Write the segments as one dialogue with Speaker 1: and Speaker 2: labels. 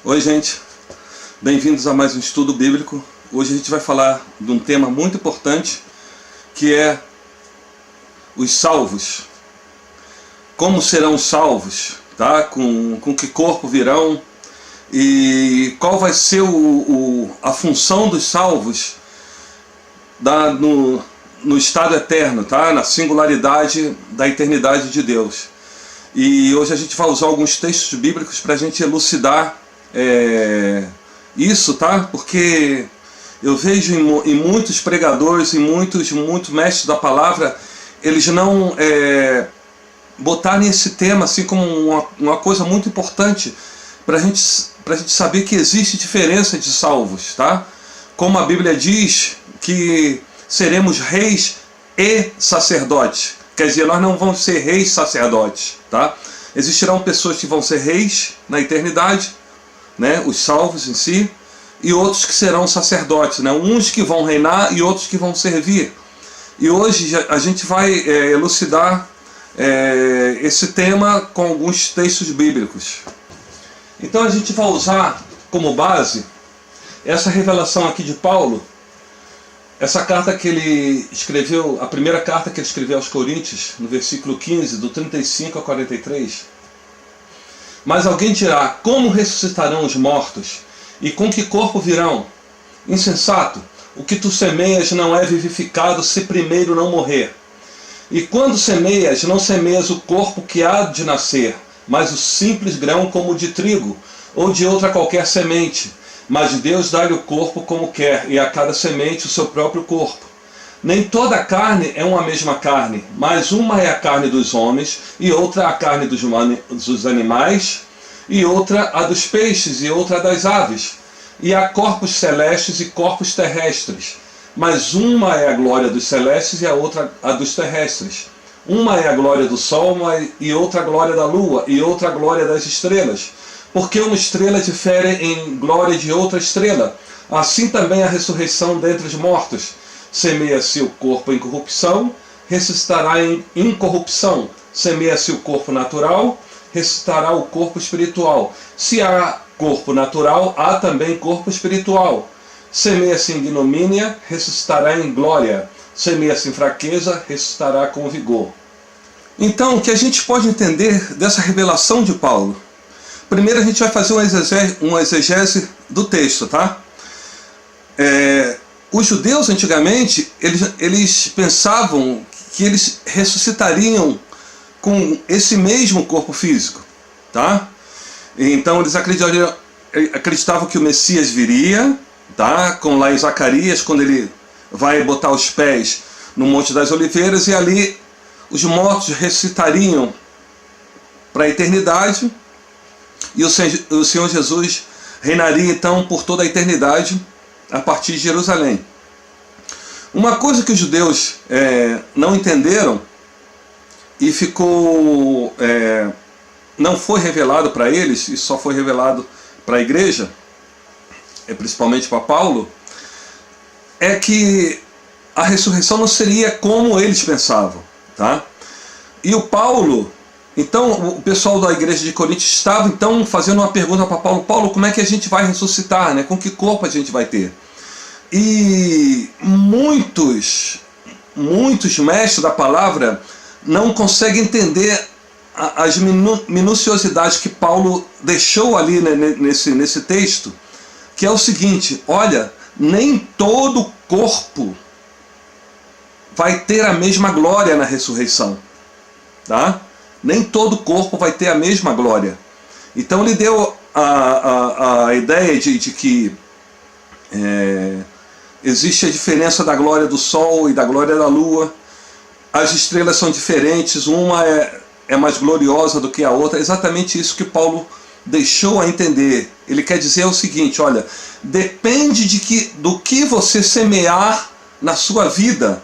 Speaker 1: Oi, gente, bem-vindos a mais um estudo bíblico. Hoje a gente vai falar de um tema muito importante, que é os salvos. Como serão os salvos, tá? Com que corpo virão e qual vai ser a função dos salvos no estado eterno, tá? Na singularidade da eternidade de Deus. E hoje a gente vai usar alguns textos bíblicos para a gente elucidar isso, tá? Porque eu vejo em muitos pregadores, em muitos mestres da palavra, eles não botarem esse tema assim como uma coisa muito importante para a gente saber que existe diferença de salvos, tá? Como a Bíblia diz que seremos reis e sacerdotes. Quer dizer, nós não vamos ser reis sacerdotes, tá? Existirão pessoas que vão ser reis na eternidade, né, os salvos em si, e outros que serão sacerdotes, né, uns que vão reinar e outros que vão servir. E hoje a gente vai elucidar esse tema com alguns textos bíblicos. Então a gente vai usar como base essa revelação aqui de Paulo, essa carta que ele escreveu, a primeira carta que ele escreveu aos Coríntios, no versículo 15, do 35 a 43. Mas alguém dirá: como ressuscitarão os mortos? E com que corpo virão? Insensato, o que tu semeias não é vivificado se primeiro não morrer. E quando semeias, não semeias o corpo que há de nascer, mas o simples grão como de trigo, ou de outra qualquer semente. Mas Deus dá-lhe o corpo como quer, e a cada semente o seu próprio corpo. Nem toda a carne é uma mesma carne, mas uma é a carne dos homens, e outra a carne dos animais, e outra a dos peixes, e outra a das aves. E há corpos celestes e corpos terrestres, mas uma é a glória dos celestes e a outra a dos terrestres. Uma é a glória do sol, e outra a glória da lua, e outra a glória das estrelas. Porque uma estrela difere em glória de outra estrela. Assim também a ressurreição dentre os mortos. Semeia-se o corpo em corrupção, ressuscitará em incorrupção. Semeia-se o corpo natural, ressuscitará o corpo espiritual. Se há corpo natural, há também corpo espiritual. Semeia-se em ignomínia, ressuscitará em glória. Semeia-se em fraqueza, ressuscitará com vigor. Então, o que a gente pode entender dessa revelação de Paulo? Primeiro a gente vai fazer uma exegese do texto, tá? Os judeus antigamente, eles pensavam que eles ressuscitariam com esse mesmo corpo físico, tá? Então eles acreditavam que o Messias viria, tá? Como lá em Zacarias, quando ele vai botar os pés no Monte das Oliveiras, e ali os mortos ressuscitariam para a eternidade, e o Senhor Jesus reinaria então por toda a eternidade a partir de Jerusalém. Uma coisa que os judeus não entenderam e não foi revelado para eles, e só foi revelado para a igreja, principalmente para Paulo, é que a ressurreição não seria como eles pensavam, tá? E o Paulo, então o pessoal da igreja de Corinto estava então fazendo uma pergunta para Paulo: Paulo, como é que a gente vai ressuscitar, né? Com que corpo a gente vai ter? E muitos mestres da palavra não conseguem entender as minuciosidades que Paulo deixou ali, né, nesse texto, que é o seguinte: olha, nem todo corpo vai ter a mesma glória na ressurreição, tá? Nem todo corpo vai ter a mesma glória. Então ele deu a ideia de que existe a diferença da glória do sol e da glória da lua. As estrelas são diferentes, uma é mais gloriosa do que a outra. É exatamente isso que Paulo deixou a entender. Ele quer dizer o seguinte: olha, depende do que você semear na sua vida.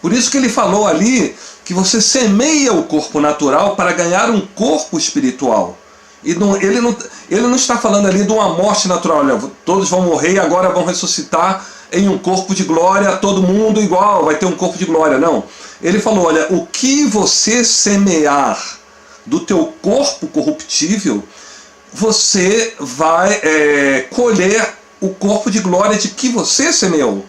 Speaker 1: Por isso que ele falou ali que você semeia o corpo natural para ganhar um corpo espiritual. E ele não está falando ali de uma morte natural: olha, todos vão morrer e agora vão ressuscitar em um corpo de glória, todo mundo igual, vai ter um corpo de glória. Não. Ele falou: olha, o que você semear do teu corpo corruptível você vai colher o corpo de glória de que você semeou.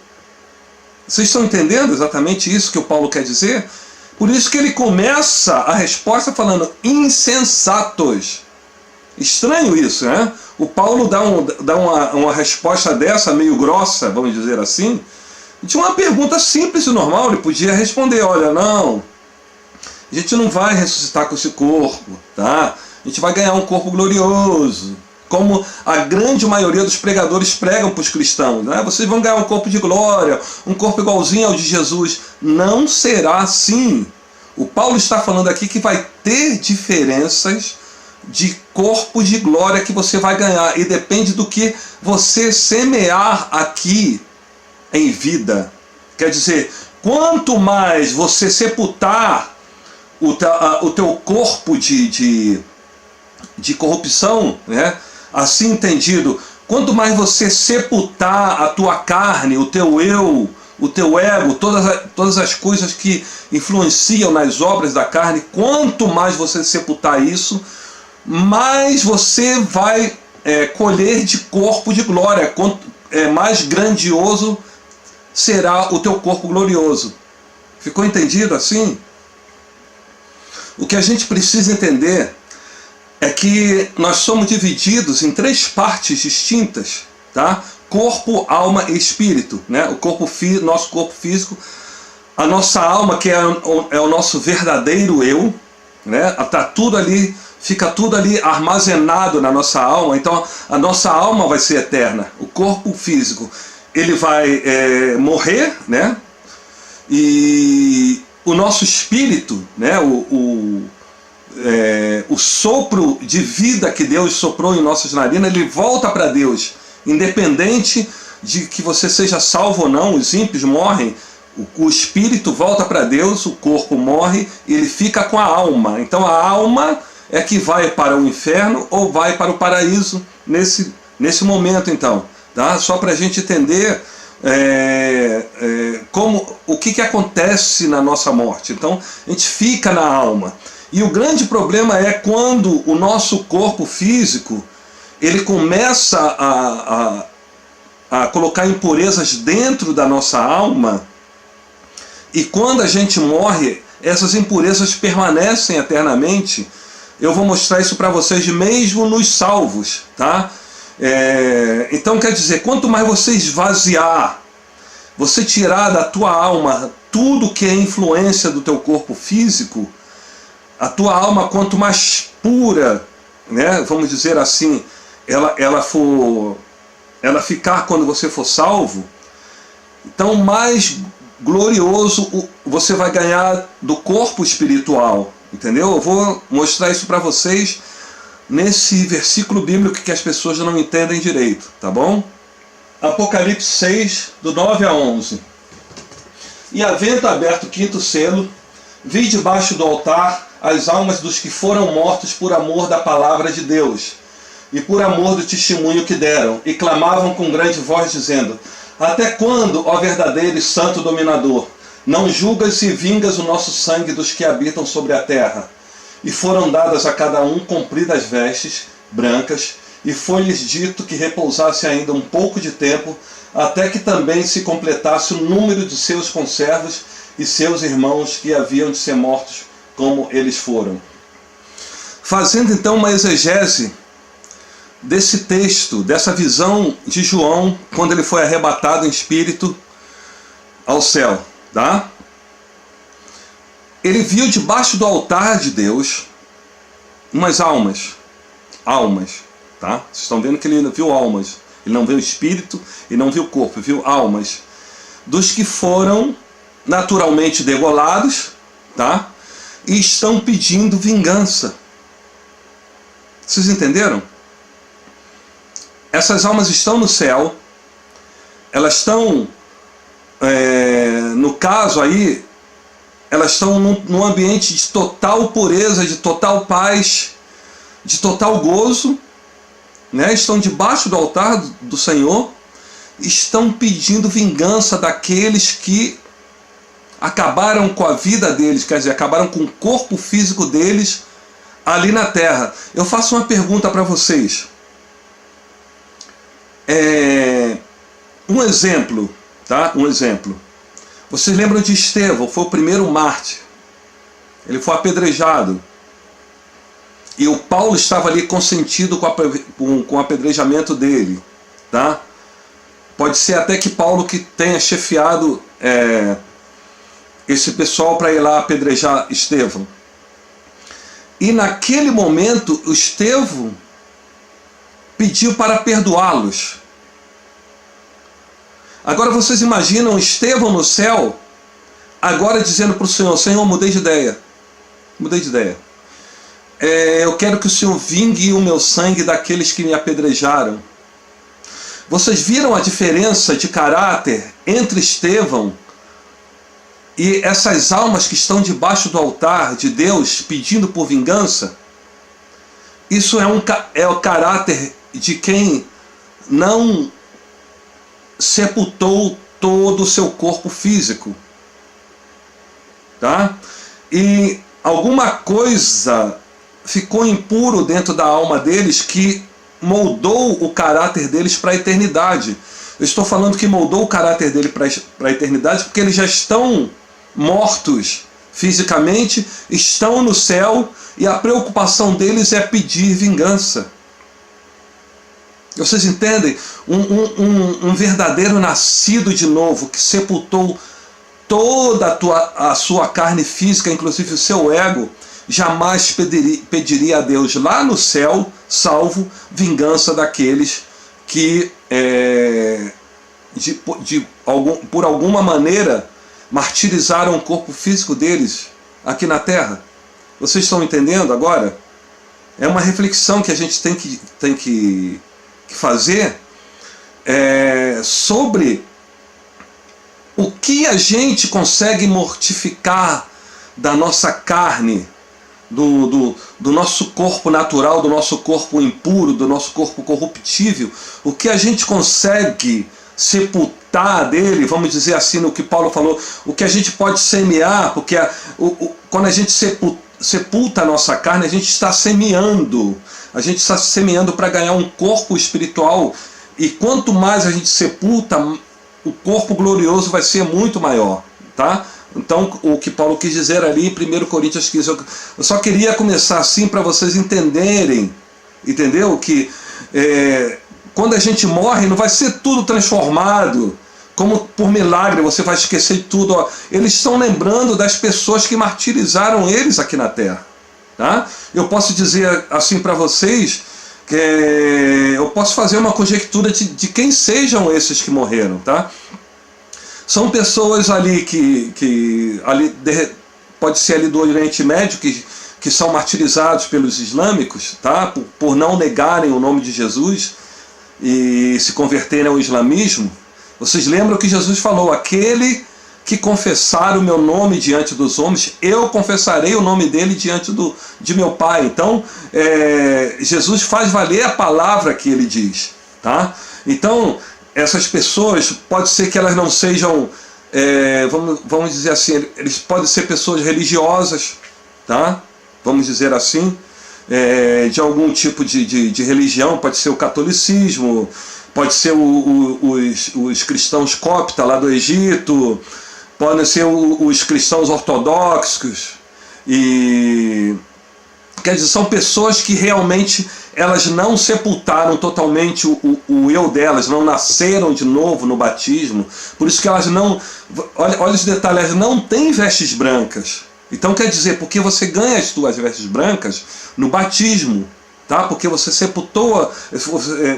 Speaker 1: Vocês estão entendendo exatamente isso que o Paulo quer dizer? Por isso que ele começa a resposta falando insensatos. Estranho isso, né? O Paulo dá uma resposta dessa, meio grossa, vamos dizer assim, de uma pergunta simples e normal. Ele podia responder, olha, não, a gente não vai ressuscitar com esse corpo, tá? A gente vai ganhar um corpo glorioso, como a grande maioria dos pregadores pregam para os cristãos, né? Vocês vão ganhar um corpo de glória, um corpo igualzinho ao de Jesus. Não será assim. O Paulo está falando aqui que vai ter diferenças de corpo de glória que você vai ganhar, e depende do que você semear aqui em vida. Quer dizer, quanto mais você sepultar o teu corpo de corrupção, né? Assim entendido, quanto mais você sepultar a tua carne, o teu eu, o teu ego, todas as coisas que influenciam nas obras da carne, quanto mais você sepultar isso, mais você vai colher de corpo de glória, mais grandioso será o teu corpo glorioso. Ficou entendido assim? O que a gente precisa entender é que nós somos divididos em 3 partes distintas, tá? Corpo, alma e espírito, né? Nosso corpo físico, a nossa alma, que é o nosso verdadeiro eu, né? Tá tudo ali, fica tudo ali armazenado na nossa alma. Então a nossa alma vai ser eterna. O corpo físico, ele vai morrer, né? E o nosso espírito, né? O sopro de vida que Deus soprou em nossas narinas, ele volta para Deus, independente de que você seja salvo ou não. Os ímpios morrem, o espírito volta para Deus, o corpo morre e ele fica com a alma. Então a alma é que vai para o inferno ou vai para o paraíso nesse momento, então, tá? Só para a gente entender o que acontece na nossa morte. Então a gente fica na alma. E o grande problema é quando o nosso corpo físico ele começa a colocar impurezas dentro da nossa alma, e quando a gente morre, essas impurezas permanecem eternamente. Eu vou mostrar isso para vocês mesmo nos salvos, tá? Então quer dizer, quanto mais você esvaziar, você tirar da tua alma tudo que é influência do teu corpo físico, a tua alma, quanto mais pura, né, vamos dizer assim, ela ficar quando você for salvo, então mais glorioso você vai ganhar do corpo espiritual, entendeu? Eu vou mostrar isso para vocês nesse versículo bíblico que as pessoas não entendem direito, tá bom? Apocalipse 6, do 9 a 11. E havendo aberto o 5º selo, vi debaixo do altar as almas dos que foram mortos por amor da palavra de Deus e por amor do testemunho que deram, e clamavam com grande voz, dizendo: até quando, ó verdadeiro e santo dominador, não julgas e vingas o nosso sangue dos que habitam sobre a terra? E foram dadas a cada um compridas vestes brancas, e foi-lhes dito que repousasse ainda um pouco de tempo, até que também se completasse o número de seus conservos e seus irmãos que haviam de ser mortos como eles foram. Fazendo então uma exegese desse texto, dessa visão de João, quando ele foi arrebatado em espírito ao céu, tá? Ele viu debaixo do altar de Deus umas almas, tá? Vocês estão vendo que ele viu almas, ele não viu espírito e não viu corpo, viu almas dos que foram naturalmente degolados, tá? E estão pedindo vingança. Vocês entenderam? Essas almas estão no céu, elas estão, no caso aí, elas estão num ambiente de total pureza, de total paz, de total gozo, né? Estão debaixo do altar do Senhor, estão pedindo vingança daqueles que acabaram com a vida deles, quer dizer, acabaram com o corpo físico deles ali na terra. Eu faço uma pergunta para vocês. Um exemplo, tá? Um exemplo. Vocês lembram de Estevão? Foi o primeiro mártir. Ele foi apedrejado. E o Paulo estava ali consentido com o apedrejamento dele, tá? Pode ser até que Paulo que tenha chefiado esse pessoal para ir lá apedrejar Estevão. E naquele momento, o Estevão pediu para perdoá-los. Agora vocês imaginam Estevão no céu, agora dizendo para o Senhor: Senhor, mudei de ideia. Mudei de ideia. Eu quero que o Senhor vingue o meu sangue daqueles que me apedrejaram. Vocês viram a diferença de caráter entre Estevão e essas almas que estão debaixo do altar de Deus pedindo por vingança? Isso é o caráter de quem não sepultou todo o seu corpo físico, tá? E alguma coisa ficou impuro dentro da alma deles que moldou o caráter deles para a eternidade. Eu estou falando que moldou o caráter dele para a eternidade porque eles já estão mortos fisicamente, estão no céu e a preocupação deles é pedir vingança. Vocês entendem? Um verdadeiro nascido de novo que sepultou toda a sua carne física, inclusive o seu ego, jamais pediria a Deus lá no céu, salvo vingança daqueles que por alguma maneira martirizaram o corpo físico deles aqui na terra. Vocês estão entendendo agora? É uma reflexão que a gente tem que fazer sobre o que a gente consegue mortificar da nossa carne, do nosso corpo natural, do nosso corpo impuro, do nosso corpo corruptível, o que a gente consegue sepultar dele, vamos dizer assim, no que Paulo falou, o que a gente pode semear, porque quando a gente sepulta a nossa carne, a gente está semeando para ganhar um corpo espiritual, e quanto mais a gente sepulta, o corpo glorioso vai ser muito maior, tá? Então, o que Paulo quis dizer ali em 1 Coríntios 15, eu só queria começar assim para vocês entenderem, entendeu? Que quando a gente morre, não vai ser tudo transformado, como por milagre, você vai esquecer de tudo. Ó. Eles estão lembrando das pessoas que martirizaram eles aqui na terra. Tá? Eu posso dizer assim para vocês, que eu posso fazer uma conjectura de quem sejam esses que morreram. Tá? São pessoas ali que pode ser ali do Oriente Médio, que são martirizados pelos islâmicos, tá? por não negarem o nome de Jesus e se converterem ao islamismo. Vocês lembram que Jesus falou: aquele que confessar o meu nome diante dos homens, eu confessarei o nome dele diante de meu Pai. Então, Jesus faz valer a palavra que ele diz. Tá? Então, essas pessoas, pode ser que elas não sejam, vamos dizer assim, eles podem ser pessoas religiosas, tá? Vamos dizer assim, de algum tipo de religião, pode ser o catolicismo, pode ser os cristãos coptas lá do Egito, podem ser os cristãos ortodoxos, e quer dizer, são pessoas que realmente elas não sepultaram totalmente o eu delas, não nasceram de novo no batismo, por isso que elas não, olha os detalhes, elas não têm vestes brancas. Então quer dizer, porque você ganha as tuas vestes brancas no batismo, tá? Porque você sepultou,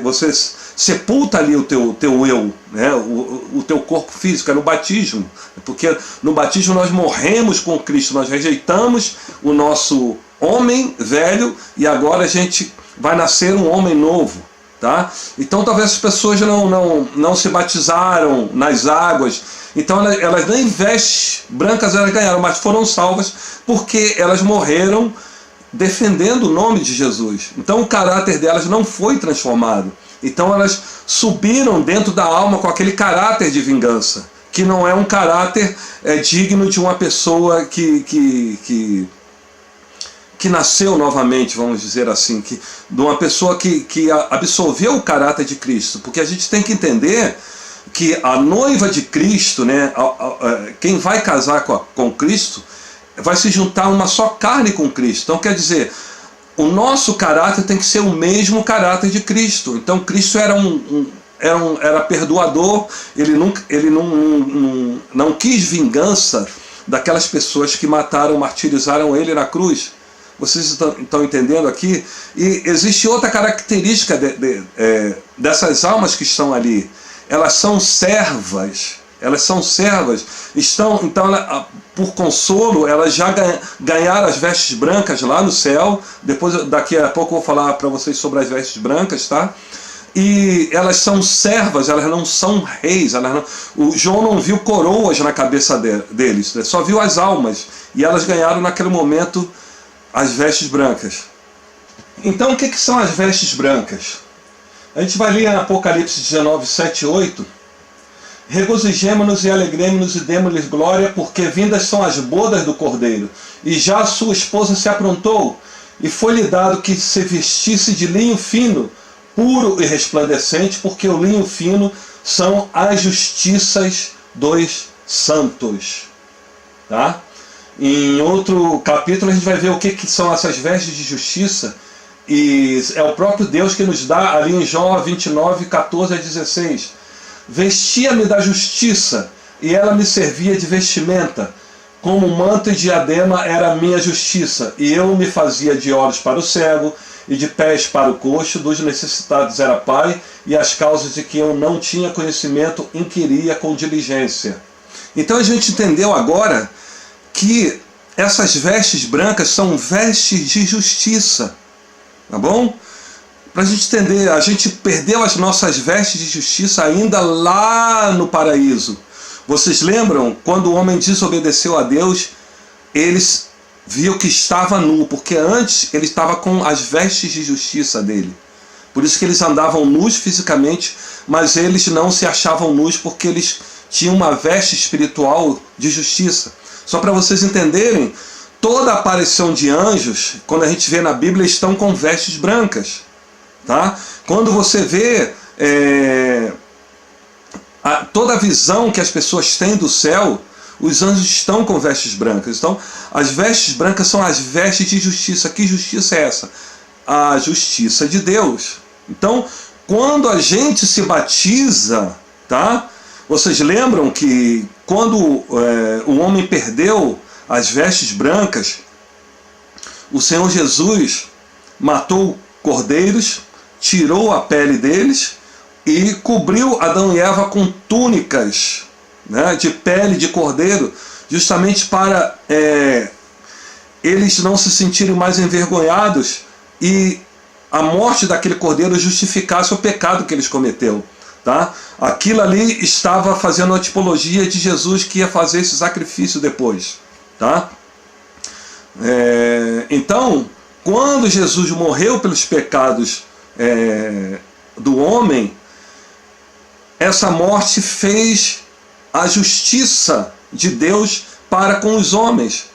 Speaker 1: você sepulta ali o teu eu, né? o teu corpo físico, é no batismo. Porque no batismo nós morremos com Cristo, nós rejeitamos o nosso homem velho e agora a gente vai nascer um homem novo. Tá? Então talvez as pessoas não se batizaram nas águas, então elas nem vestes brancas elas ganharam, mas foram salvas porque elas morreram defendendo o nome de Jesus. Então o caráter delas não foi transformado. Então elas subiram dentro da alma com aquele caráter de vingança, que não é um caráter digno de uma pessoa que que nasceu novamente, vamos dizer assim, de uma pessoa que absorveu o caráter de Cristo. Porque a gente tem que entender que a noiva de Cristo, né, quem vai casar com Cristo, vai se juntar uma só carne com Cristo. Então quer dizer, o nosso caráter tem que ser o mesmo caráter de Cristo. Então Cristo era perdoador, ele não quis vingança daquelas pessoas que mataram, martirizaram ele na cruz. Vocês estão entendendo aqui? E existe outra característica dessas almas que estão ali. Elas são servas. Então, por consolo, elas já ganharam as vestes brancas lá no céu. Daqui a pouco eu vou falar para vocês sobre as vestes brancas, tá? E elas são servas, elas não são reis. O João não viu coroas na cabeça deles, só viu as almas. E elas ganharam naquele momento as vestes brancas. Então o que são as vestes brancas? A gente vai ler em Apocalipse 19, 7 e 8. Regozijemo-nos e alegremo-nos e demos-lhes glória, porque vindas são as bodas do Cordeiro, e já a sua esposa se aprontou, e foi-lhe dado que se vestisse de linho fino, puro e resplandecente, porque o linho fino são as justiças dos santos. Tá? Em outro capítulo a gente vai ver o que são essas vestes de justiça, e é o próprio Deus que nos dá ali em Jó 29, 14 a 16. Vestia-me da justiça, e ela me servia de vestimenta. Como manto e diadema era a minha justiça, e eu me fazia de olhos para o cego, e de pés para o coxo, dos necessitados era pai, e as causas de que eu não tinha conhecimento inquiria com diligência. Então a gente entendeu agora que essas vestes brancas são vestes de justiça. Tá bom? Para a gente entender, a gente perdeu as nossas vestes de justiça ainda lá no paraíso. Vocês lembram? Quando o homem desobedeceu a Deus, eles viu que estava nu, porque antes ele estava com as vestes de justiça dele. Por isso que eles andavam nus fisicamente, mas eles não se achavam nus porque eles tinham uma veste espiritual de justiça. Só para vocês entenderem, toda a aparição de anjos, quando a gente vê na Bíblia, estão com vestes brancas. Tá? Quando você vê toda a visão que as pessoas têm do céu, os anjos estão com vestes brancas. Então, as vestes brancas são as vestes de justiça. Que justiça é essa? A justiça de Deus. Então, quando a gente se batiza, tá? Vocês lembram que quando o homem perdeu as vestes brancas, o Senhor Jesus matou cordeiros, tirou a pele deles e cobriu Adão e Eva com túnicas, né, de pele de cordeiro, justamente para eles não se sentirem mais envergonhados e a morte daquele cordeiro justificasse o pecado que eles cometeram. Tá? Aquilo ali estava fazendo a tipologia de Jesus que ia fazer esse sacrifício depois. Tá? Então, quando Jesus morreu pelos pecados do homem, essa morte fez a justiça de Deus para com os homens.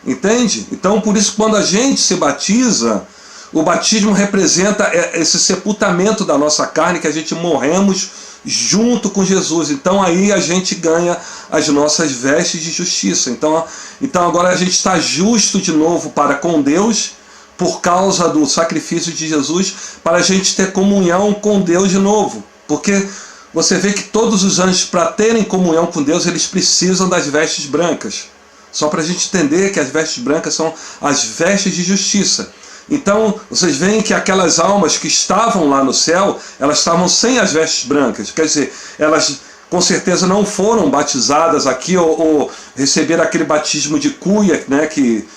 Speaker 1: Entende? Então, por isso, quando a gente se batiza, o batismo representa esse sepultamento da nossa carne, que a gente morremos junto com Jesus. Então aí a gente ganha as nossas vestes de justiça. Então agora a gente está justo de novo para com Deus, por causa do sacrifício de Jesus, para a gente ter comunhão com Deus de novo. Porque você vê que todos os anjos, para terem comunhão com Deus, eles precisam das vestes brancas. Só para a gente entender que as vestes brancas são as vestes de justiça. Então, vocês veem que aquelas almas que estavam lá no céu, elas estavam sem as vestes brancas. Quer dizer, elas com certeza não foram batizadas aqui ou receberam aquele batismo de cuia, né, que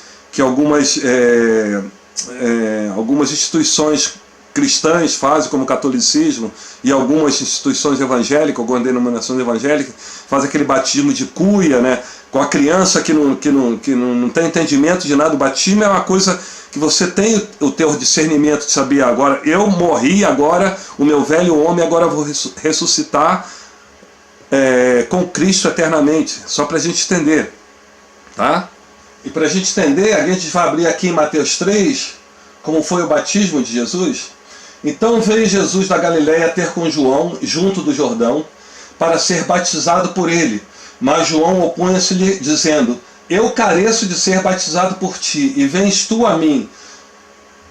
Speaker 1: algumas instituições cristãs fazem, como o catolicismo, e algumas instituições evangélicas, algumas denominações evangélicas, fazem aquele batismo de cuia, né, com a criança que não tem entendimento de nada. O batismo é uma coisa que você tem o teu discernimento de saber, agora eu morri, agora o meu velho homem, agora eu vou ressuscitar com Cristo eternamente, só para a gente entender, tá? E para a gente entender, a gente vai abrir aqui em Mateus 3, como foi o batismo de Jesus. Então veio Jesus da Galiléia ter com João, junto do Jordão, para ser batizado por ele. Mas João opunha-se-lhe, dizendo: eu careço de ser batizado por ti, e vens tu a mim.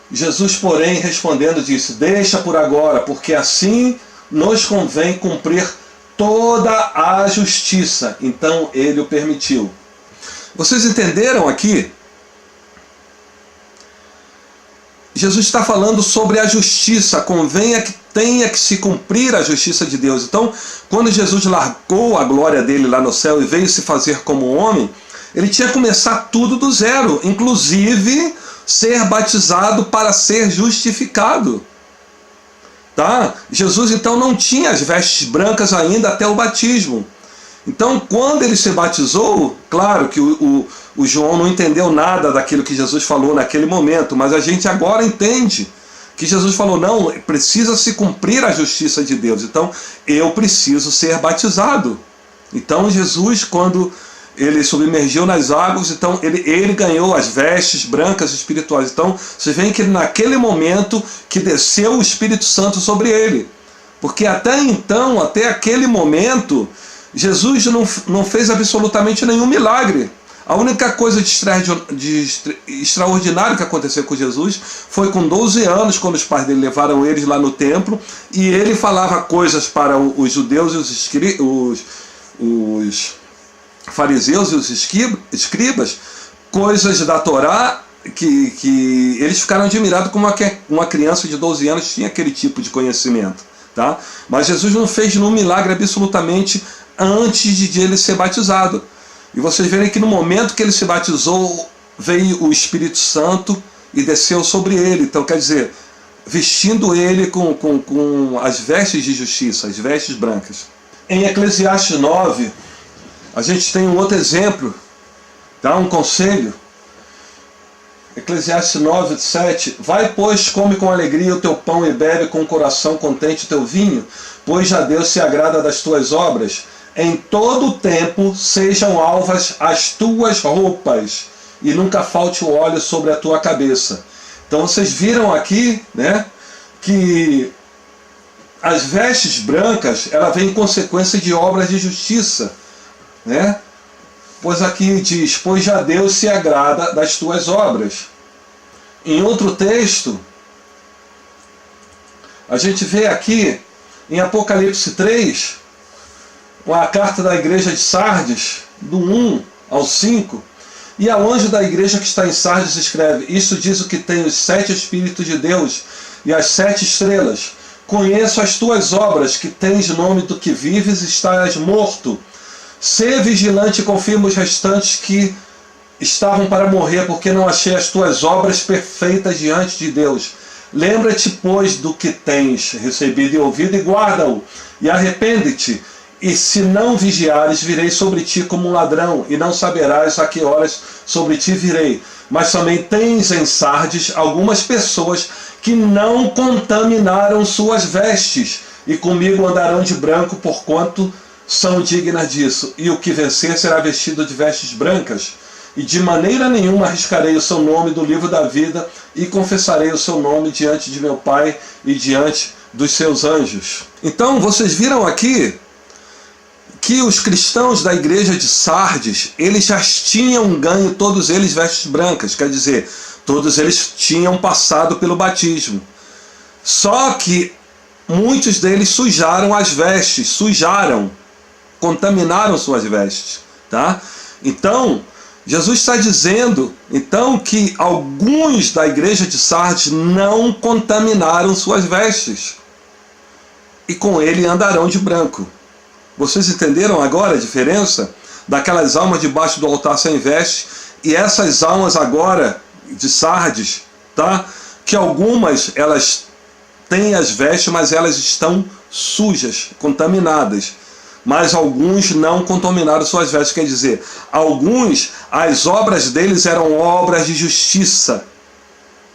Speaker 1: Jesus, porém, respondendo, disse: deixa por agora, porque assim nos convém cumprir toda a justiça. Então ele o permitiu. Vocês entenderam aqui? Jesus está falando sobre a justiça, tenha que se cumprir a justiça de Deus. Então, quando Jesus largou a glória dele lá no céu e veio se fazer como homem, ele tinha que começar tudo do zero, inclusive ser batizado para ser justificado. Tá? Jesus então não tinha as vestes brancas ainda até o batismo. Então, quando ele se batizou, claro que o João não entendeu nada daquilo que Jesus falou naquele momento, mas a gente agora entende que Jesus falou: não, precisa se cumprir a justiça de Deus, então eu preciso ser batizado. Então Jesus, quando ele submergiu nas águas, então ele ganhou as vestes brancas espirituais. Então vocês veem que naquele momento que desceu o Espírito Santo sobre ele, porque até então, até aquele momento, Jesus não fez absolutamente nenhum milagre. A única coisa de extraordinário que aconteceu com Jesus foi com 12 anos, quando os pais dele levaram eles lá no templo, e ele falava coisas para os judeus e os fariseus e os escribas, coisas da Torá, que eles ficaram admirados como uma criança de 12 anos tinha aquele tipo de conhecimento. Tá? Mas Jesus não fez nenhum milagre absolutamente antes de ele ser batizado. E vocês verem que no momento que ele se batizou, veio o Espírito Santo e desceu sobre ele. Então, quer dizer, vestindo ele com as vestes de justiça, as vestes brancas. Em Eclesiastes 9, a gente tem um outro exemplo, tá? Um conselho. Eclesiastes 9, 7. Vai, pois, come com alegria o teu pão e bebe com o coração contente o teu vinho, pois já Deus se agrada das tuas obras. Em todo o tempo sejam alvas as tuas roupas, e nunca falte o óleo sobre a tua cabeça. Então vocês viram aqui, né, que as vestes brancas, ela vem em consequência de obras de justiça, né? Pois aqui diz: pois já Deus se agrada das tuas obras. Em outro texto, a gente vê aqui em Apocalipse 3, a carta da igreja de Sardes, do 1 ao 5, e ao anjo da igreja que está em Sardes escreve: isso diz o que tem os 7 Espíritos de Deus e as 7 estrelas. Conheço as tuas obras, que tens nome do que vives e estás morto. Sê vigilante e confirma os restantes que estavam para morrer, porque não achei as tuas obras perfeitas diante de Deus. Lembra-te, pois, do que tens recebido e ouvido, e guarda-o, e arrepende-te. E se não vigiares, virei sobre ti como um ladrão, e não saberás a que horas sobre ti virei. Mas também tens em Sardes algumas pessoas que não contaminaram suas vestes, e comigo andarão de branco, porquanto são dignas disso. E o que vencer será vestido de vestes brancas, e de maneira nenhuma arriscarei o seu nome do livro da vida, e confessarei o seu nome diante de meu Pai e diante dos seus anjos. Então vocês viram aqui que os cristãos da igreja de Sardes, eles já tinham ganho, todos eles, vestes brancas, quer dizer, todos eles tinham passado pelo batismo. Só que muitos deles sujaram as vestes, contaminaram suas vestes, tá? Então, Jesus está dizendo então que alguns da igreja de Sardes não contaminaram suas vestes, e com ele andarão de branco. Vocês entenderam agora a diferença daquelas almas debaixo do altar sem veste e essas almas agora de Sardes, tá? Que algumas elas têm as vestes, mas elas estão sujas, contaminadas. Mas alguns não contaminaram suas vestes, quer dizer, alguns, as obras deles eram obras de justiça,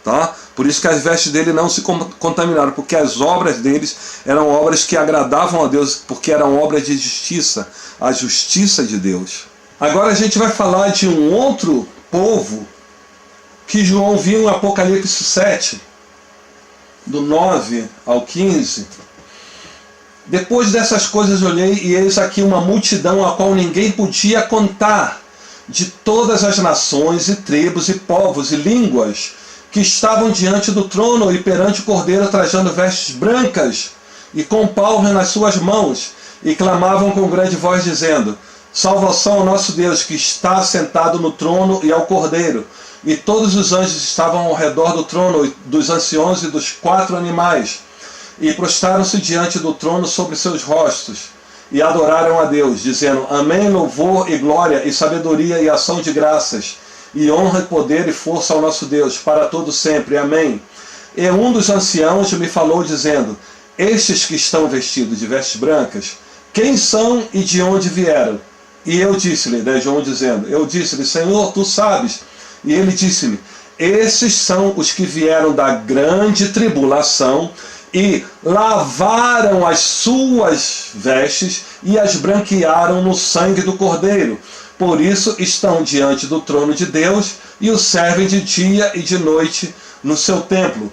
Speaker 1: tá? Por isso que as vestes dele não se contaminaram, porque as obras deles eram obras que agradavam a Deus, porque eram obras de justiça, a justiça de Deus. Agora a gente vai falar de um outro povo que João viu em Apocalipse 7, do 9 ao 15. Depois dessas coisas olhei, e eis aqui uma multidão a qual ninguém podia contar, de todas as nações e tribos e povos e línguas, que estavam diante do trono e perante o Cordeiro, trajando vestes brancas e com palmas nas suas mãos, e clamavam com grande voz, dizendo: salvação ao nosso Deus, que está sentado no trono, e ao Cordeiro. E todos os anjos estavam ao redor do trono, dos anciãos e dos 4 animais, e prostraram-se diante do trono sobre seus rostos, e adoraram a Deus, dizendo: amém, louvor e glória, e sabedoria e ação de graças, e honra e poder e força ao nosso Deus, para todo sempre. Amém. E um dos anciãos me falou, dizendo: estes que estão vestidos de vestes brancas, quem são e de onde vieram? E eu disse-lhe, João dizendo, eu disse-lhe: Senhor, tu sabes. E ele disse-me: esses são os que vieram da grande tribulação, e lavaram as suas vestes e as branquearam no sangue do Cordeiro. Por isso estão diante do trono de Deus e o servem de dia e de noite no seu templo.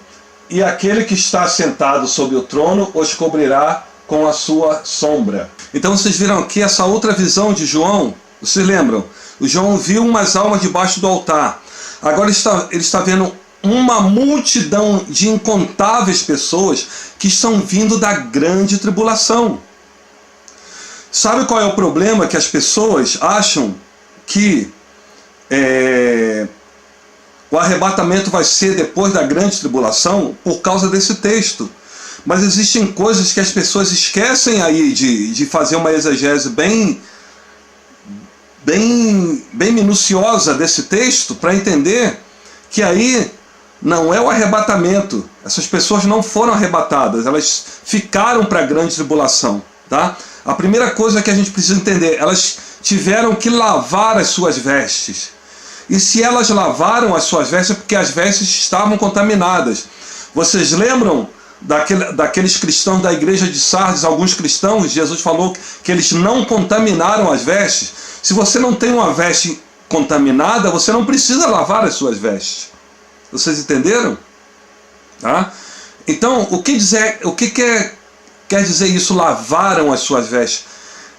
Speaker 1: E aquele que está sentado sobre o trono os cobrirá com a sua sombra. Então vocês viram aqui essa outra visão de João. Vocês lembram? O João viu umas almas debaixo do altar. Agora ele está vendo uma multidão de incontáveis pessoas que estão vindo da grande tribulação. Sabe qual é o problema? Que as pessoas acham que o arrebatamento vai ser depois da grande tribulação por causa desse texto. Mas existem coisas que as pessoas esquecem aí de fazer uma exegese bem minuciosa desse texto, para entender que aí não é o arrebatamento. Essas pessoas não foram arrebatadas, elas ficaram para a grande tribulação, tá? A primeira coisa que a gente precisa entender: elas tiveram que lavar as suas vestes. E se elas lavaram as suas vestes, é porque as vestes estavam contaminadas. Vocês lembram daqueles cristãos da igreja de Sardes? Alguns cristãos, Jesus falou que eles não contaminaram as vestes. Se você não tem uma veste contaminada, você não precisa lavar as suas vestes. Vocês entenderam? Tá? Então, o que quer dizer isso, lavaram as suas vestes?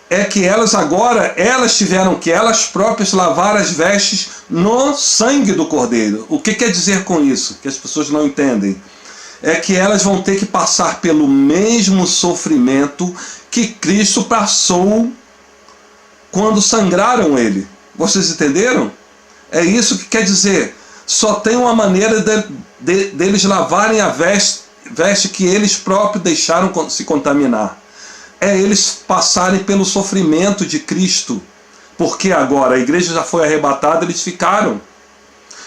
Speaker 1: É que elas tiveram que elas próprias lavar as vestes no sangue do Cordeiro. O que quer dizer com isso? Que as pessoas não entendem. É que elas vão ter que passar pelo mesmo sofrimento que Cristo passou quando sangraram ele. Vocês entenderam? É isso que quer dizer. Só tem uma maneira deles lavarem a veste que eles próprios deixaram se contaminar. É eles passarem pelo sofrimento de Cristo. Porque agora a igreja já foi arrebatada, eles ficaram.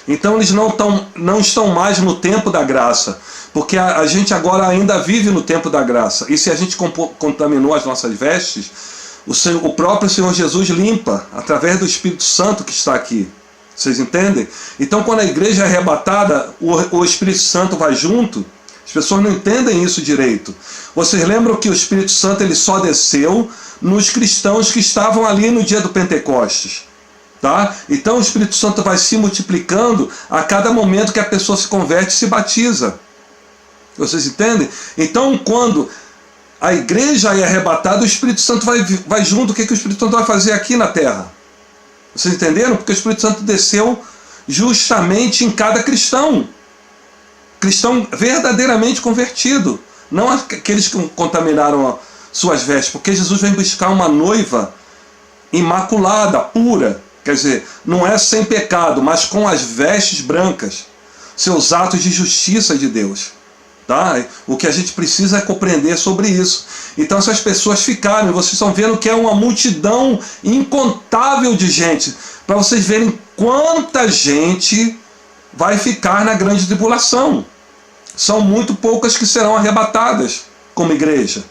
Speaker 1: Então eles não estão mais no tempo da graça. Porque a gente agora vive no tempo da graça. E se a gente contaminou as nossas vestes, o próprio Senhor Jesus limpa, através do Espírito Santo que está aqui. Vocês entendem? Então quando a igreja é arrebatada, o Espírito Santo vai junto. As pessoas não entendem isso direito. Vocês lembram que o Espírito Santo ele só desceu nos cristãos que estavam ali no dia do Pentecostes. Tá? Então o Espírito Santo vai se multiplicando a cada momento que a pessoa se converte e se batiza. Vocês entendem? Então quando a igreja é arrebatada, o Espírito Santo vai junto. O que o Espírito Santo vai fazer aqui na terra? Vocês entenderam? Porque o Espírito Santo desceu justamente em cada cristão. Cristão verdadeiramente convertido. Não aqueles que contaminaram suas vestes. Porque Jesus vem buscar uma noiva imaculada, pura. Quer dizer, não é sem pecado, mas com as vestes brancas. Seus atos de justiça de Deus. Tá? O que a gente precisa é compreender sobre isso. Então essas pessoas ficaram, e vocês estão vendo que é uma multidão incontável de gente, para vocês verem quanta gente vai ficar na grande tribulação. São muito poucas que serão arrebatadas como igreja,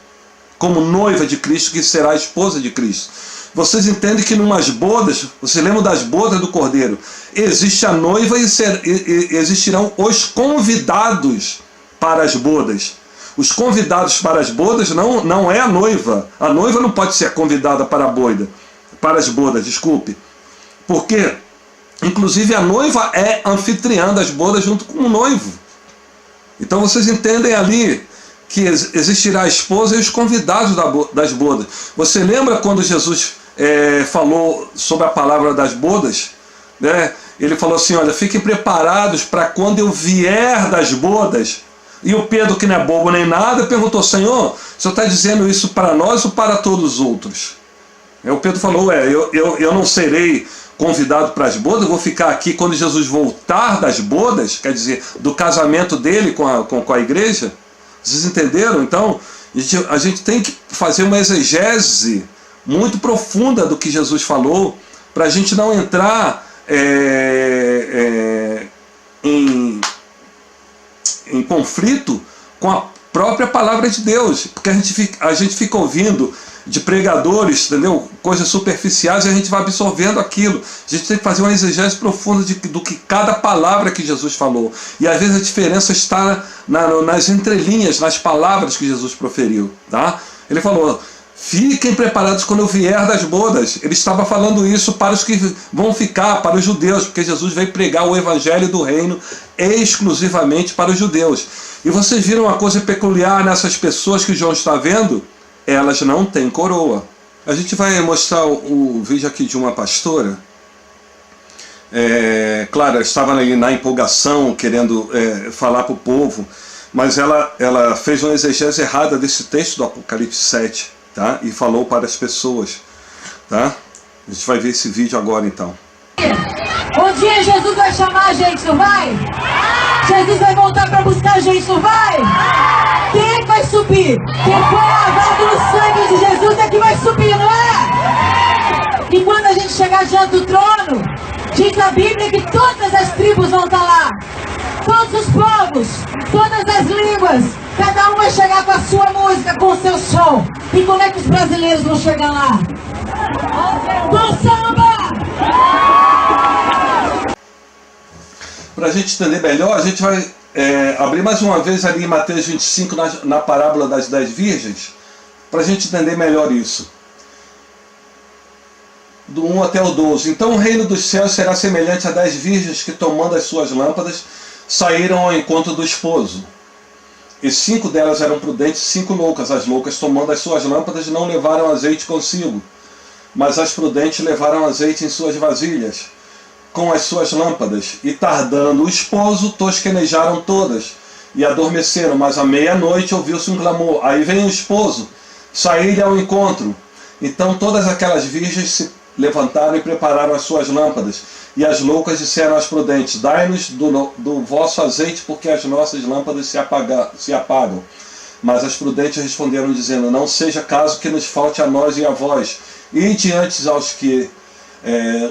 Speaker 1: como noiva de Cristo, que será a esposa de Cristo. Vocês entendem que numas bodas, vocês lembram das bodas do Cordeiro, existe a noiva e existirão os convidados para as bodas. Os convidados para as bodas não é a noiva. A noiva não pode ser convidada para as bodas, desculpe. Porque Inclusive a noiva é anfitriã das bodas junto com o noivo. Então vocês entendem ali que existirá a esposa e os convidados das bodas. Você lembra quando Jesus falou sobre a palavra das bodas? Né? Ele falou assim, olha, fiquem preparados para quando eu vier das bodas. E o Pedro, que não é bobo nem nada, perguntou, Senhor, o Senhor está dizendo isso para nós ou para todos os outros? Aí o Pedro falou, eu não serei convidado para as bodas, eu vou ficar aqui quando Jesus voltar das bodas, quer dizer, do casamento dele com a igreja. Vocês entenderam? Então, a gente tem que fazer uma exegese muito profunda do que Jesus falou, para a gente não entrar em conflito com a própria palavra de Deus, porque a gente fica ouvindo de pregadores, entendeu? Coisas superficiais, e a gente vai absorvendo aquilo. A gente tem que fazer uma exegese profunda do que cada palavra que Jesus falou. E às vezes a diferença está nas entrelinhas, nas palavras que Jesus proferiu. Tá? Ele falou, fiquem preparados quando eu vier das bodas. Ele estava falando isso para os que vão ficar, para os judeus, porque Jesus veio pregar o evangelho do reino exclusivamente para os judeus. E vocês viram uma coisa peculiar nessas pessoas que João está vendo? Elas não têm coroa. A gente vai mostrar o vídeo aqui de uma pastora. Claro, ela estava na empolgação, querendo falar para o povo, mas ela fez uma exegese errada desse texto do Apocalipse 7, tá? E falou para as pessoas. Tá? A gente vai ver esse vídeo agora então.
Speaker 2: Um dia Jesus vai chamar a gente, não vai? Jesus vai voltar para buscar a gente, não vai? Quem é que vai subir? Quem foi lavado no sangue de Jesus é que vai subir, não é? E quando a gente chegar diante do trono, diz a Bíblia que todas as tribos vão estar lá. Todos os povos, todas as línguas, cada um vai chegar com a sua música, com o seu som. E como é que os brasileiros vão chegar lá? Com samba!
Speaker 1: Para a gente entender melhor, a gente vai abrir mais uma vez ali em Mateus 25, na parábola das 10 virgens, para a gente entender melhor isso. Do 1 até o 12. Então o reino dos céus será semelhante a 10 virgens que, tomando as suas lâmpadas, saíram ao encontro do esposo. E 5 delas eram prudentes, 5 loucas. As loucas, tomando as suas lâmpadas, não levaram azeite consigo, mas as prudentes levaram azeite em suas vasilhas com as suas lâmpadas, e tardando o esposo, tosquenejaram todas, e adormeceram, mas à meia-noite ouviu-se um clamor, aí vem o esposo, saí-lhe ao encontro. Então todas aquelas virgens se levantaram e prepararam as suas lâmpadas, e as loucas disseram às prudentes, dai-nos do vosso azeite, porque as nossas lâmpadas se apagam. Mas as prudentes responderam, dizendo, não seja caso que nos falte a nós e a vós, e diante aos que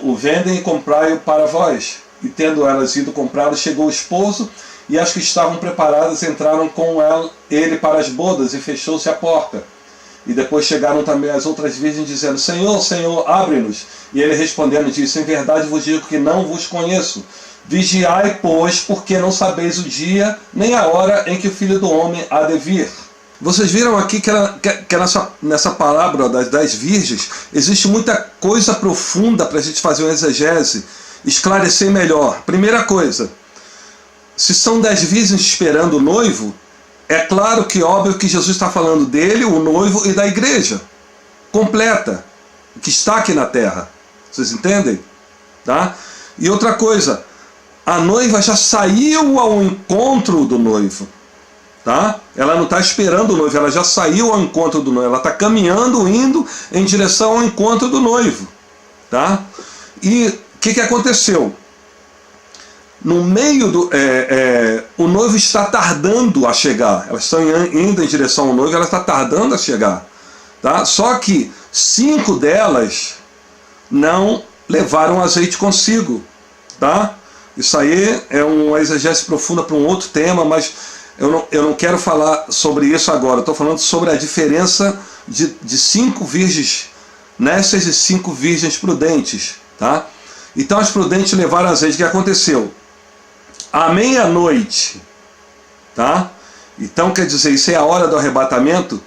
Speaker 1: o vendem e comprai-o para vós. E tendo elas ido comprá-lo, chegou o esposo, e as que estavam preparadas entraram com ele para as bodas, e fechou-se a porta. E depois chegaram também as outras virgens, dizendo, Senhor, Senhor, abre-nos. E ele respondendo disse, em verdade vos digo que não vos conheço. Vigiai, pois, porque não sabeis o dia, nem a hora em que o Filho do Homem há de vir. Vocês viram aqui que nessa palavra das 10 virgens existe muita coisa profunda para a gente fazer uma exegese, esclarecer melhor. Primeira coisa, se são 10 virgens esperando o noivo, é claro que óbvio que Jesus está falando dele, o noivo e da igreja completa, que está aqui na terra. Vocês entendem? Tá? E outra coisa, a noiva já saiu ao encontro do noivo. Tá? Ela não está esperando o noivo, ela já saiu ao encontro do noivo, ela está caminhando, indo em direção ao encontro do noivo. Tá? E o que aconteceu? No meio do... o noivo está tardando a chegar, elas estão indo em direção ao noivo, ela está tardando a chegar. Tá? Só que 5 delas não levaram azeite consigo. Tá? Isso aí é uma exegese profunda para um outro tema, mas eu não quero falar sobre isso agora. Estou falando sobre a diferença de 5 virgens nécias e 5 virgens prudentes. Tá? Então as prudentes levaram azeite. O que aconteceu? À meia-noite, tá? Então quer dizer, isso é a hora do arrebatamento.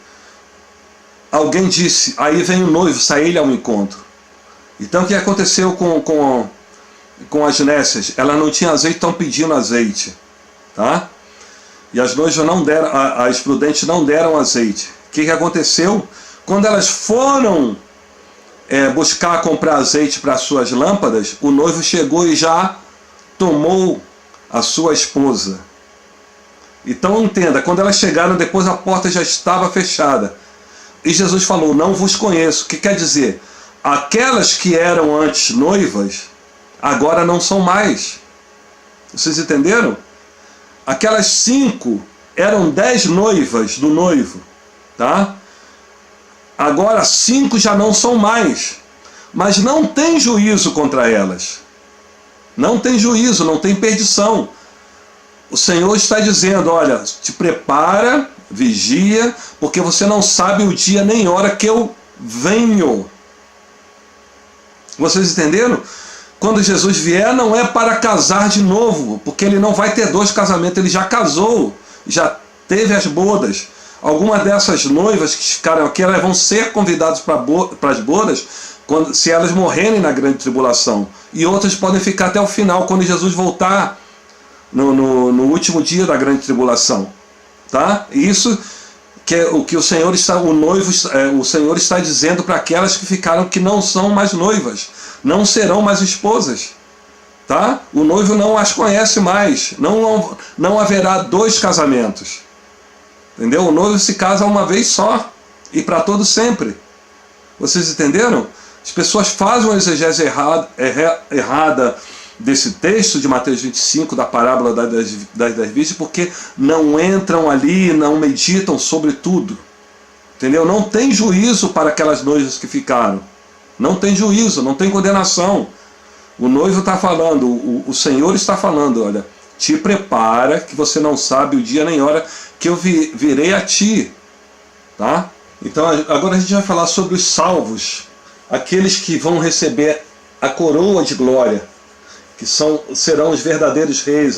Speaker 1: Alguém disse, aí vem o noivo, sai ele ao encontro. Então o que aconteceu com com as nécias, elas não tinham azeite, estão pedindo azeite, tá? E as noivas não deram, as prudentes não deram azeite. O que aconteceu? Quando elas foram buscar comprar azeite para as suas lâmpadas, o noivo chegou e já tomou a sua esposa. Então entenda, quando elas chegaram, depois a porta já estava fechada. E Jesus falou, não vos conheço. O que quer dizer? Aquelas que eram antes noivas, agora não são mais. Vocês entenderam? Aquelas 5 eram 10 noivas do noivo, tá? Agora 5 já não são mais. Mas não tem juízo contra elas. Não tem juízo, não tem perdição. O Senhor está dizendo, olha, te prepara, vigia, porque você não sabe o dia nem hora que eu venho. Vocês entenderam? Quando Jesus vier, não é para casar de novo, porque ele não vai ter 2 casamentos, ele já casou, já teve as bodas. Algumas dessas noivas que ficaram aqui, elas vão ser convidadas para as bodas se elas morrerem na grande tribulação. E outras podem ficar até o final, quando Jesus voltar no último dia da grande tribulação. Tá? Isso que é o que o Senhor está dizendo para aquelas que ficaram, que não são mais noivas, não serão mais esposas. Tá? O noivo não as conhece mais, não haverá 2 casamentos. Entendeu? O noivo se casa uma vez só e para todo sempre. Vocês entenderam? As pessoas fazem uma exegese errada desse texto de Mateus 25, da parábola das 10 virgens, porque não entram ali, não meditam sobre tudo. Entendeu? Não tem juízo para aquelas noivas que ficaram. Não tem juízo, não tem condenação. O noivo está falando, o Senhor está falando, olha, te prepara, que você não sabe o dia nem hora que eu virei a ti. Tá? Então agora a gente vai falar sobre os salvos, aqueles que vão receber a coroa de glória, que serão os verdadeiros reis,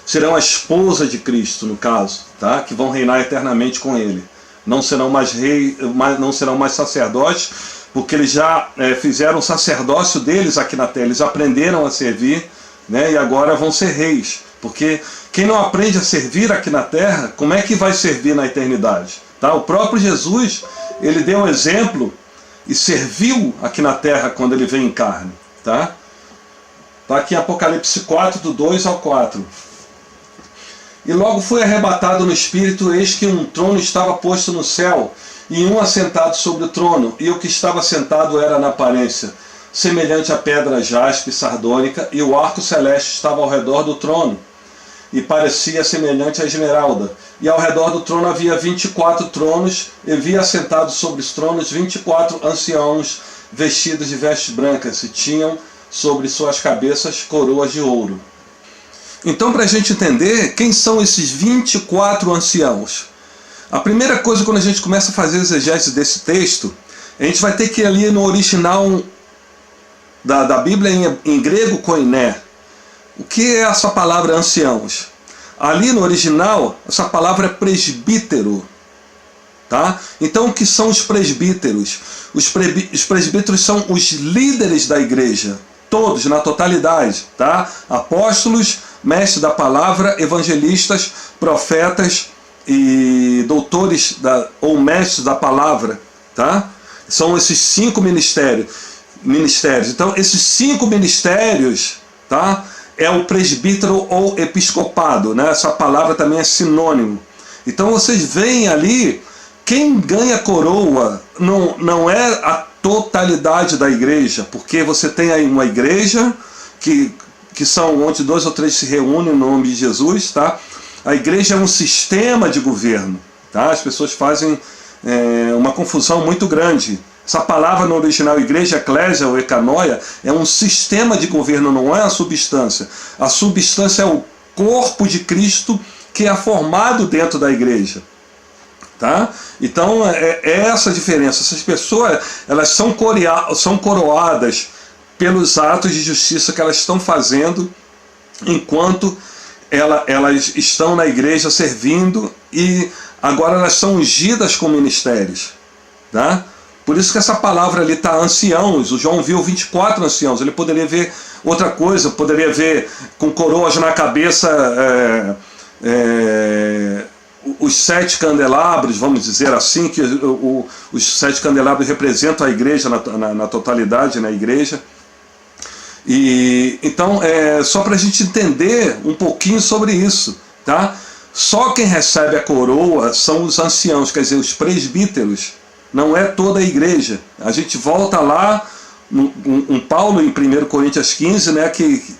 Speaker 1: serão a esposa de Cristo, no caso, tá? Que vão reinar eternamente com ele. Não serão mais reis, não serão mais sacerdotes, porque eles já fizeram o sacerdócio deles aqui na terra, eles aprenderam a servir, né? E agora vão ser reis, porque quem não aprende a servir aqui na terra, como é que vai servir na eternidade? Tá? O próprio Jesus, ele deu um exemplo e serviu aqui na terra quando ele veio em carne. Tá? Está aqui em Apocalipse 4, do 2 ao 4. E logo foi arrebatado no Espírito, eis que um trono estava posto no céu, e um assentado sobre o trono, e o que estava sentado era na aparência semelhante a pedra jaspe sardônica, e o arco celeste estava ao redor do trono, e parecia semelhante a esmeralda. E ao redor do trono havia 24 tronos, e via assentados sobre os tronos 24 anciãos, vestidos de vestes brancas, e tinham sobre suas cabeças coroas de ouro. Então, para a gente entender quem são esses 24 anciãos, a primeira coisa, quando a gente começa a fazer exegese desse texto, a gente vai ter que ir ali no original da Bíblia em grego, koiné. O que é essa palavra anciãos? Ali no original, essa palavra é presbítero. Tá? Então, o que são os presbíteros? Os presbíteros são os líderes da igreja, todos, na totalidade. Tá? Apóstolos, mestres da palavra, evangelistas, profetas e doutores ou mestres da palavra. Tá? São esses 5 ministérios. Então, esses 5 ministérios, tá? É o presbítero ou episcopado, né? Essa palavra também é sinônimo. Então vocês veem ali, quem ganha coroa não é a totalidade da igreja, porque você tem aí uma igreja que são onde 2 ou 3 se reúnem no nome de Jesus, tá? A igreja é um sistema de governo, tá? As pessoas fazem uma confusão muito grande. Essa palavra no original igreja, eclésia ou ekanoia, é um sistema de governo, não é a substância. A substância é o corpo de Cristo que é formado dentro da igreja. Tá? Então é essa a diferença. Essas pessoas, elas são coroadas pelos atos de justiça que elas estão fazendo enquanto elas estão na igreja servindo, e agora elas são ungidas com ministérios. Tá? Por isso que essa palavra ali está anciãos. O João viu 24 anciãos. Ele poderia ver outra coisa, poderia ver com coroas na cabeça os 7 candelabros, vamos dizer assim, que os 7 candelabros representam a igreja na totalidade, na igreja. E então, só para a gente entender um pouquinho sobre isso, tá? Só quem recebe a coroa são os anciãos, quer dizer, os presbíteros, não é toda a igreja. A gente volta lá, Paulo em 1 Coríntios 15, né, que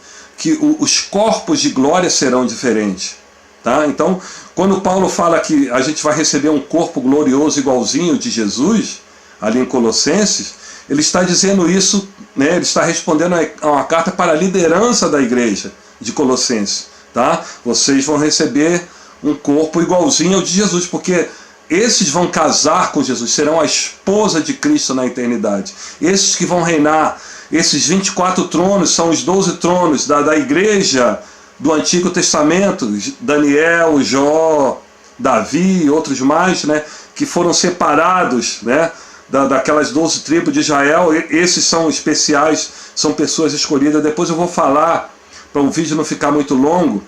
Speaker 1: os corpos de glória serão diferentes. Tá? Então, quando Paulo fala que a gente vai receber um corpo glorioso igualzinho de Jesus, ali em Colossenses, ele está dizendo isso, né, ele está respondendo a uma carta para a liderança da igreja de Colossenses. Tá? Vocês vão receber um corpo igualzinho ao de Jesus, porque esses vão casar com Jesus, serão a esposa de Cristo na eternidade. Esses que vão reinar, esses 24 tronos são os 12 tronos da igreja do Antigo Testamento, Daniel, Jó, Davi e outros mais, né, que foram separados, né, daquelas 12 tribos de Israel. Esses são especiais, são pessoas escolhidas. Depois eu vou falar, para o vídeo não ficar muito longo,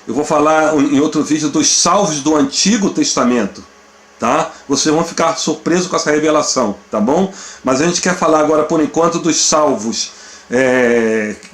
Speaker 1: eu vou falar em outro vídeo dos salvos do Antigo Testamento, tá? Vocês vão ficar surpresos com essa revelação, tá bom? Mas a gente quer falar agora, por enquanto, dos salvos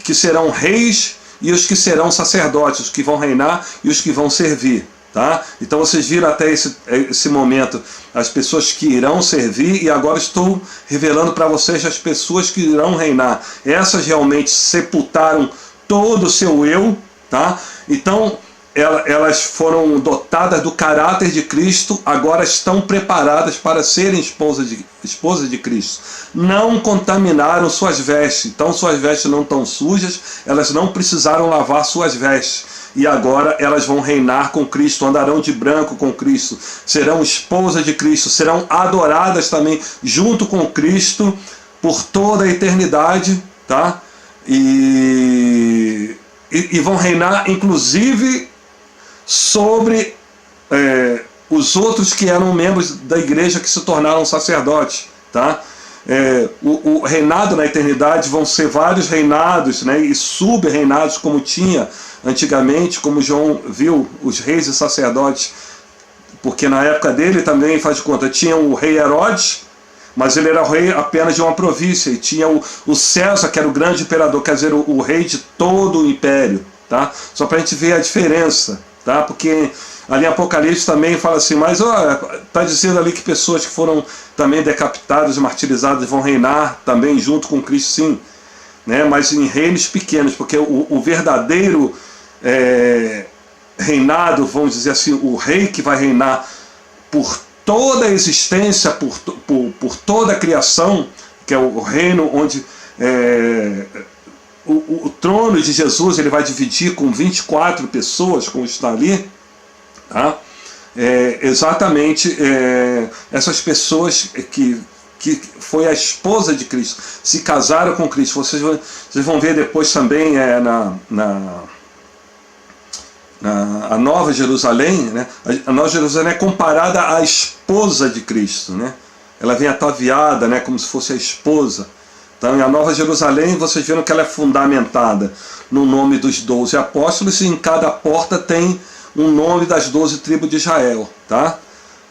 Speaker 1: que serão reis e os que serão sacerdotes, os que vão reinar e os que vão servir, tá? Então vocês viram até esse momento as pessoas que irão servir, e agora estou revelando para vocês as pessoas que irão reinar. Essas realmente sepultaram todo o seu eu, tá? Então elas foram dotadas do caráter de Cristo, agora estão preparadas para serem esposas de Cristo. Não contaminaram suas vestes, então suas vestes não estão sujas, elas não precisaram lavar suas vestes. E agora elas vão reinar com Cristo, andarão de branco com Cristo, serão esposas de Cristo, serão adoradas também junto com Cristo por toda a eternidade, tá? E vão reinar inclusive sobre os outros que eram membros da igreja que se tornaram sacerdotes, tá? O reinado na eternidade vão ser vários reinados, né, e sub-reinados, como tinha antigamente, como João viu os reis e sacerdotes, porque na época dele também, faz de conta, tinha o rei Herodes, mas ele era o rei apenas de uma província, e tinha o César, que era o grande imperador, quer dizer, o rei de todo o império, tá? Só para a gente ver a diferença, tá? Porque ali em Apocalipse também fala assim, mas está dizendo ali que pessoas que foram também decapitadas e martirizadas vão reinar também junto com Cristo, sim, né? Mas em reinos pequenos, porque o verdadeiro reinado, vamos dizer assim, o rei que vai reinar por toda a existência, por toda a criação, que é o reino onde o trono de Jesus ele vai dividir com 24 pessoas, como está ali, tá? Exatamente essas pessoas que foi a esposa de Cristo, se casaram com Cristo. Vocês vão ver depois também a Nova Jerusalém, né? A Nova Jerusalém é comparada à esposa de Cristo, né? Ela vem ataviada, né, como se fosse a esposa. Então, a Nova Jerusalém, vocês viram que ela é fundamentada no nome dos 12 apóstolos, e em cada porta tem um nome das 12 tribos de Israel, tá?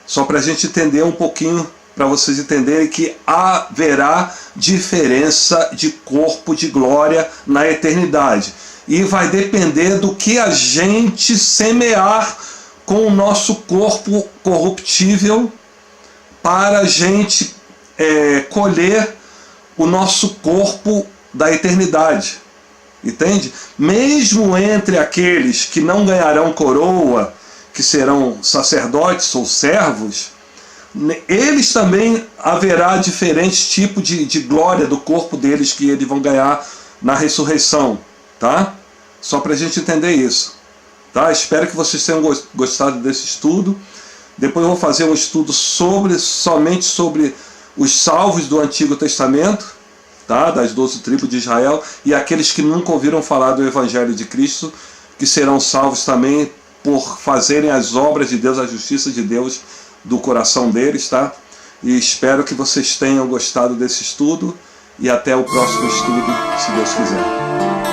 Speaker 1: Só para a gente entender um pouquinho, para vocês entenderem que haverá diferença de corpo de glória na eternidade. E vai depender do que a gente semear com o nosso corpo corruptível, para a gente colher o nosso corpo da eternidade. Entende? Mesmo entre aqueles que não ganharão coroa, que serão sacerdotes ou servos, eles também haverá diferentes tipos de glória do corpo deles que eles vão ganhar na ressurreição, tá? Só para a gente entender isso, tá? Espero que vocês tenham gostado desse estudo. Depois eu vou fazer um estudo somente sobre os salvos do Antigo Testamento, tá? Das 12 tribos de Israel, e aqueles que nunca ouviram falar do Evangelho de Cristo, que serão salvos também por fazerem as obras de Deus, a justiça de Deus do coração deles, tá? E espero que vocês tenham gostado desse estudo. E até o próximo estudo, se Deus quiser.